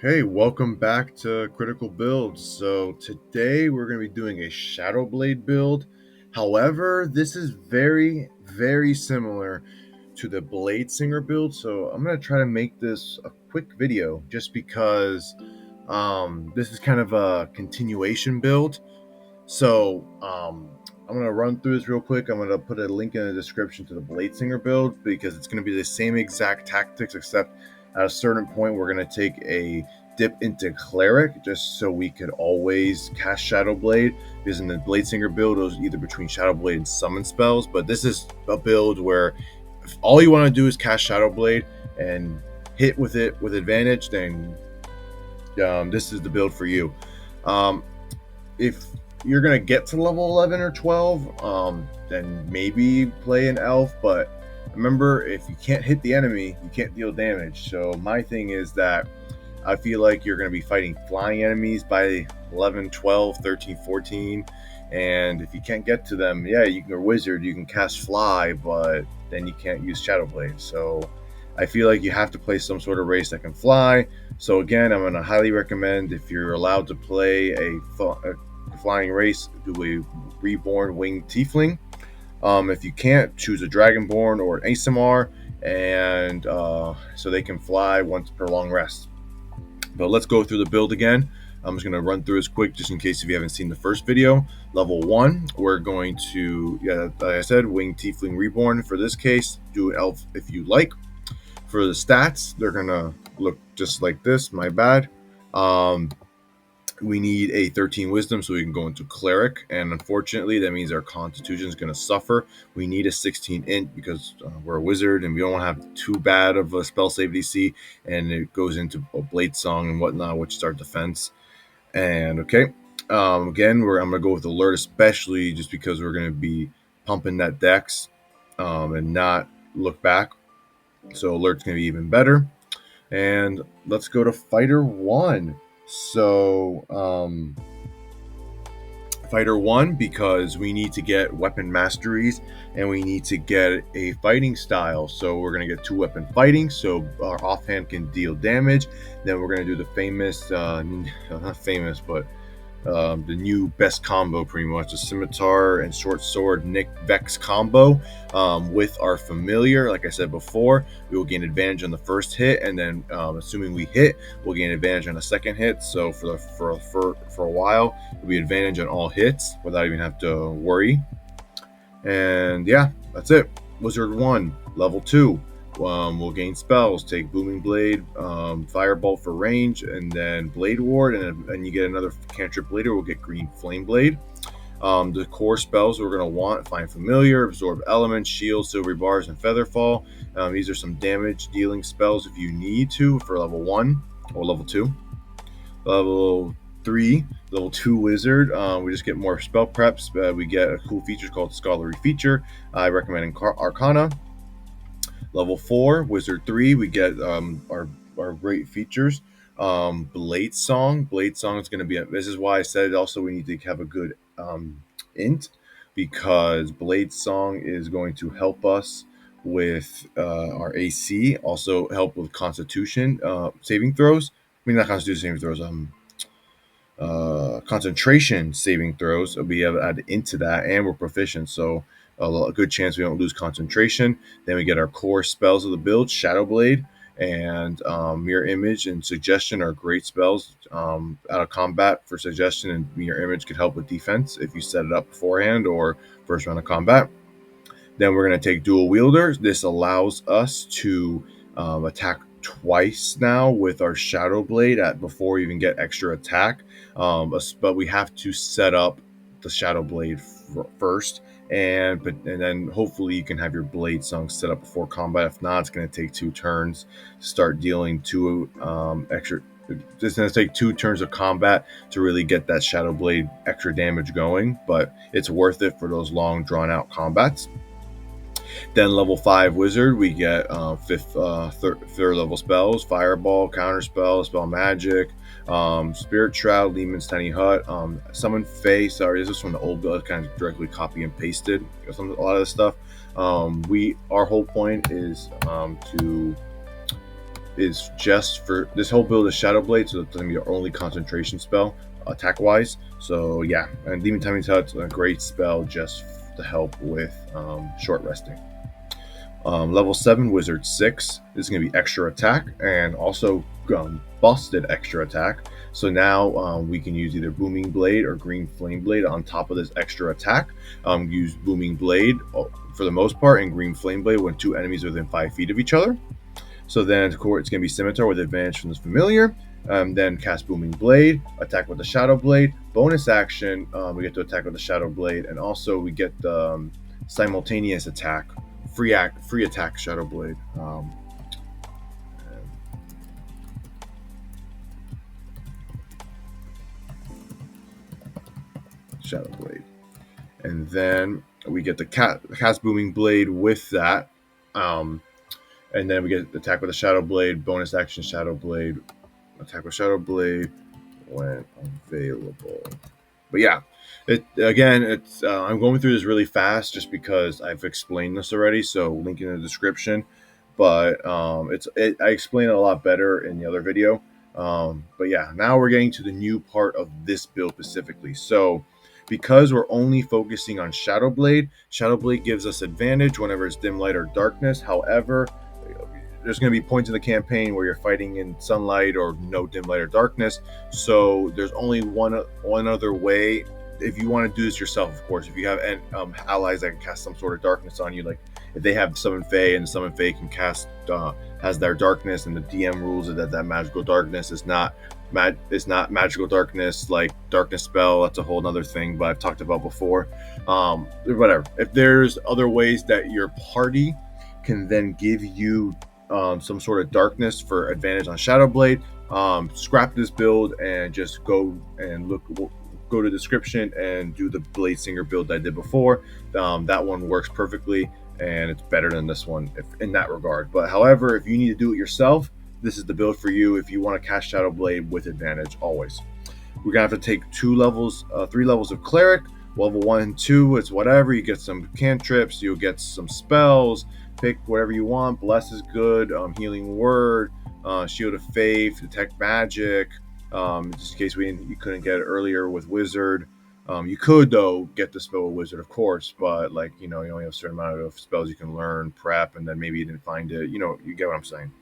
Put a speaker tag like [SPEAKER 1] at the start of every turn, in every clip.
[SPEAKER 1] Hey, welcome back to Critical Builds. So today we're going to be doing a Shadow Blade build. However, this is very similar to the Bladesinger build. So I'm going to try to make this a quick video just because this is kind of a continuation build. So I'm going to run through this real quick. I'm going to put a link in the description to the Bladesinger build because it's going to be the same exact tactics, except at a certain point we're going to take a dip into Cleric just so we could always cast Shadow Blade, because in the Bladesinger build it was either between Shadow Blade and summon spells, but this is a build where if all you want to do is cast Shadow Blade and hit with it with advantage, then this is the build for you. If you're gonna get to level 11 or 12, then maybe play an elf, but remember, if you can't hit the enemy, you can't deal damage. So my thing is that I feel like you're going to be fighting flying enemies by 11, 12, 13, 14. And if you can't get to them, yeah, you can, or wizard, you can cast fly, but then you can't use Shadow Blade. So I feel like you have to play some sort of race that can fly. So again, I'm going to highly recommend, if you're allowed to play a flying race, do a reborn winged tiefling. If you can't, choose a dragonborn or an ASMR, and so they can fly once per long rest. But let's go through the build again. I'm just going to run through this quick just in case if you haven't seen the first video. Level 1, we're going to, like I said, Winged Tiefling Reborn. For this case, do an elf if you like. For the stats, they're going to look just like this. My bad. We need a 13 wisdom so we can go into Cleric, and unfortunately that means our constitution is going to suffer. We need a 16 int because we're a wizard and we don't want to have too bad of a spell save DC, and it goes into a blade song and whatnot, which is our defense. And again, I'm going to go with alert, especially just because we're going to be pumping that dex and not look back, so alert's going to be even better. And let's go to fighter 1. So fighter 1, because we need to get weapon masteries and we need to get a fighting style. So we're going to get 2 weapon fighting so our offhand can deal damage. Then we're going to do the famous not famous, but the new best combo, pretty much, the scimitar and short sword Nick Vex combo with our familiar. Like I said before, we will gain advantage on the first hit, and then assuming we hit, we'll gain advantage on the second hit. So for a while, it'll be advantage on all hits without even have to worry. And yeah, that's it. Wizard 1, level 2. We'll gain spells, take Booming Blade, Firebolt for range, and then Blade Ward, and you get another cantrip later. We'll get Green Flame Blade. The core spells we're going to want: Find Familiar, Absorb Elements, Shield, Silvery Bars, and Featherfall. These are some damage dealing spells if you need to for level 1 or level 2. Level 3, level 2 wizard, we just get more spell preps. We get a cool feature called Scholarly Feature. I recommend Arcana. Level 4, Wizard 3, we get our great features. Blade Song. Blade Song is going to be, this is why I said also we need to have a good int, because Blade Song is going to help us with our AC, also help with Constitution saving throws. I mean, not Constitution saving throws, concentration saving throws. We have added into that, and we're proficient, so a good chance we don't lose concentration. Then we get our core spells of the build: Shadow Blade and Mirror Image and Suggestion are great spells out of combat. For Suggestion and Mirror Image could help with defense if you set it up beforehand or first round of combat. Then we're going to take Dual Wielder. This allows us to attack twice now with our Shadow Blade before we even get extra attack. But we have to set up the Shadow Blade first, and then hopefully you can have your Blade Song set up before combat. If not, it's going to take 2 turns to start dealing 2 extra. It's going to take 2 turns of combat to really get that Shadow Blade extra damage going, but it's worth it for those long drawn out combats. Then level 5 wizard, we get third level spells: Fireball, Counterspell, Spell Magic, Spirit Shroud, Lehman's Tiny Hut, Summon Fae. Sorry, this is from the old build, kind of directly copy and pasted a lot of this stuff. Our whole point is to is just for this whole build is Shadow Blade, so it's going to be your only concentration spell attack wise. So yeah, and Demon Timing Touch, a great spell just to help with short resting. Level 7 Wizard 6 is going to be extra attack and also busted extra attack. So now we can use either Booming Blade or Green Flame Blade on top of this extra attack. Use Booming Blade for the most part and Green Flame Blade when 2 enemies are within 5 feet of each other. So then it's going to be Scimitar with advantage from this familiar. Then cast Booming Blade, attack with the Shadow Blade. Bonus action, we get to attack with the Shadow Blade, and also we get the simultaneous attack, free attack Shadow Blade. Shadow Blade, and then we get the cast Booming Blade with that. And then we get attack with a Shadow Blade, bonus action Shadow Blade, attack with Shadow Blade when available. But yeah, it's I'm going through this really fast just because I've explained this already. So link in the description. But I explain it a lot better in the other video. But yeah, now we're getting to the new part of this build specifically. So because we're only focusing on Shadow Blade gives us advantage whenever it's dim light or darkness. However, there's going to be points in the campaign where you're fighting in sunlight or no dim light or darkness. So there's only one other way. If you want to do this yourself, of course, if you have allies that can cast some sort of darkness on you, like if they have Summon Fae and Summon Fae can cast has their darkness, and the DM rules that magical darkness is not magical darkness like darkness spell. That's a whole other thing, but I've talked about before. Whatever. If there's other ways that your party can then give you some sort of darkness for advantage on Shadow Blade, scrap this build and just go to the description and do the Bladesinger build that I did before. That one works perfectly and it's better than this one in that regard. But however, if you need to do it yourself, this is the build for you if you want to cast Shadow Blade with advantage always. We're gonna have to take 3 levels of Cleric. Level 1 and 2, it's whatever. You get some cantrips, you'll get some spells. Pick whatever you want. Bless is good. Healing Word, Shield of Faith, Detect Magic. Just in case you couldn't get it earlier with Wizard. You could though get the spell with Wizard, of course, but like you only have a certain amount of spells you can learn, prep, and then maybe you didn't find it. You get what I'm saying.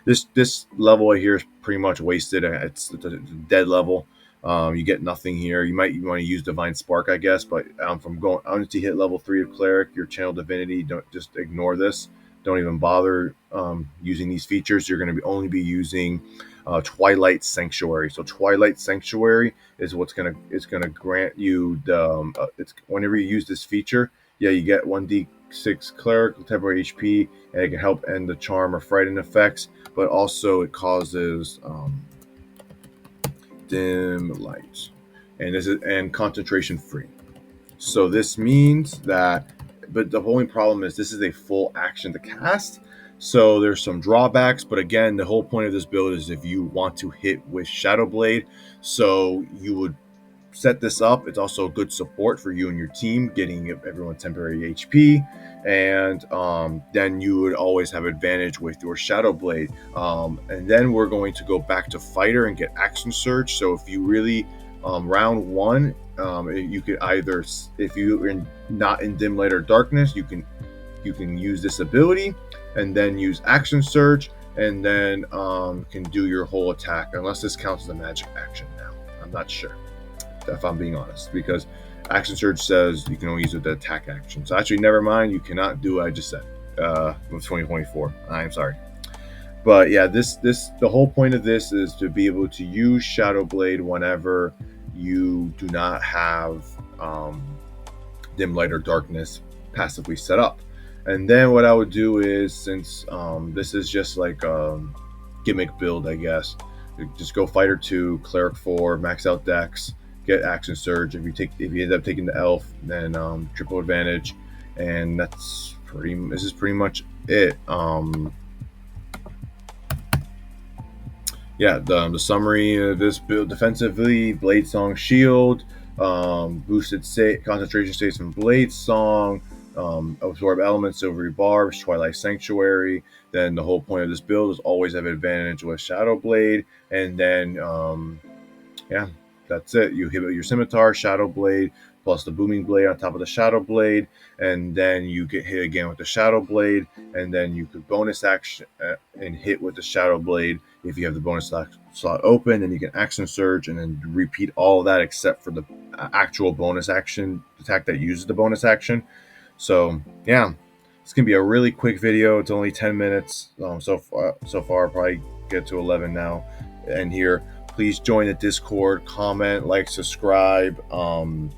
[SPEAKER 1] This level here is pretty much wasted. It's a dead level. You get nothing here. You might want to use Divine Spark, I guess, but from going once you hit level 3 of Cleric, your Channel Divinity, don't just ignore this. Don't even bother using these features. You're going to only be using Twilight Sanctuary. So Twilight Sanctuary is what's going to grant you the it's whenever you use this feature, yeah, you get 1d6 Cleric temporary HP, and it can help end the charm or frighten effects, but also it causes dim light, and concentration free. So this means that, but the only problem is this is a full action to cast, so there's some drawbacks. But again, the whole point of this build is if you want to hit with Shadow Blade, so you would set this up. It's also good support for you and your team, getting everyone temporary HP, and then you would always have advantage with your Shadow Blade. And then we're going to go back to Fighter and get Action Surge. So if you really round 1, you could either, if you're not in dim light or darkness, you can use this ability and then use Action Surge, and then can do your whole attack, unless this counts as a magic action. Now I'm not sure, if I'm being honest, because Action Surge says you can only use it with the attack action. So actually, never mind, you cannot do what I just said with 2024. I'm sorry. But yeah, the whole point of this is to be able to use Shadow Blade whenever you do not have dim light or darkness passively set up. And then what I would do is, since this is just like a gimmick build, I guess, just go Fighter 2, Cleric 4, max out Dex, get Action Surge. If you end up taking the Elf, then triple advantage, and this is pretty much it. Yeah, the summary of this build: defensively, Blade Song Shield, boosted concentration states from Blade Song, absorb elements, silvery barbs, twilight sanctuary. Then the whole point of this build is always have advantage with shadow blade, and then yeah, that's it. You hit with your scimitar, shadow blade, plus the booming blade on top of the shadow blade, and then you get hit again with the shadow blade, and then you could bonus action and hit with the shadow blade if you have the bonus slot open. Then you can action surge and then repeat all of that except for the actual bonus action attack that uses the bonus action. So yeah, it's gonna be a really quick video. It's only 10 minutes. So far, probably get to 11 now. And here, please join the Discord, comment, like, subscribe. I'm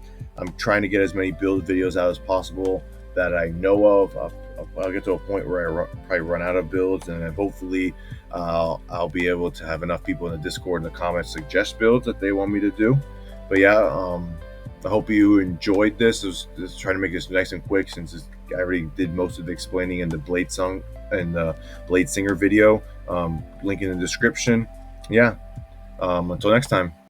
[SPEAKER 1] trying to get as many build videos out as possible that I know of. I'll get to a point where I probably run out of builds, and then hopefully I'll be able to have enough people in the Discord and the comments suggest builds that they want me to do. But yeah, I hope you enjoyed this. Just trying to make this nice and quick since I already did most of the explaining in the Bladesinger video. Link in the description. Yeah. Until next time.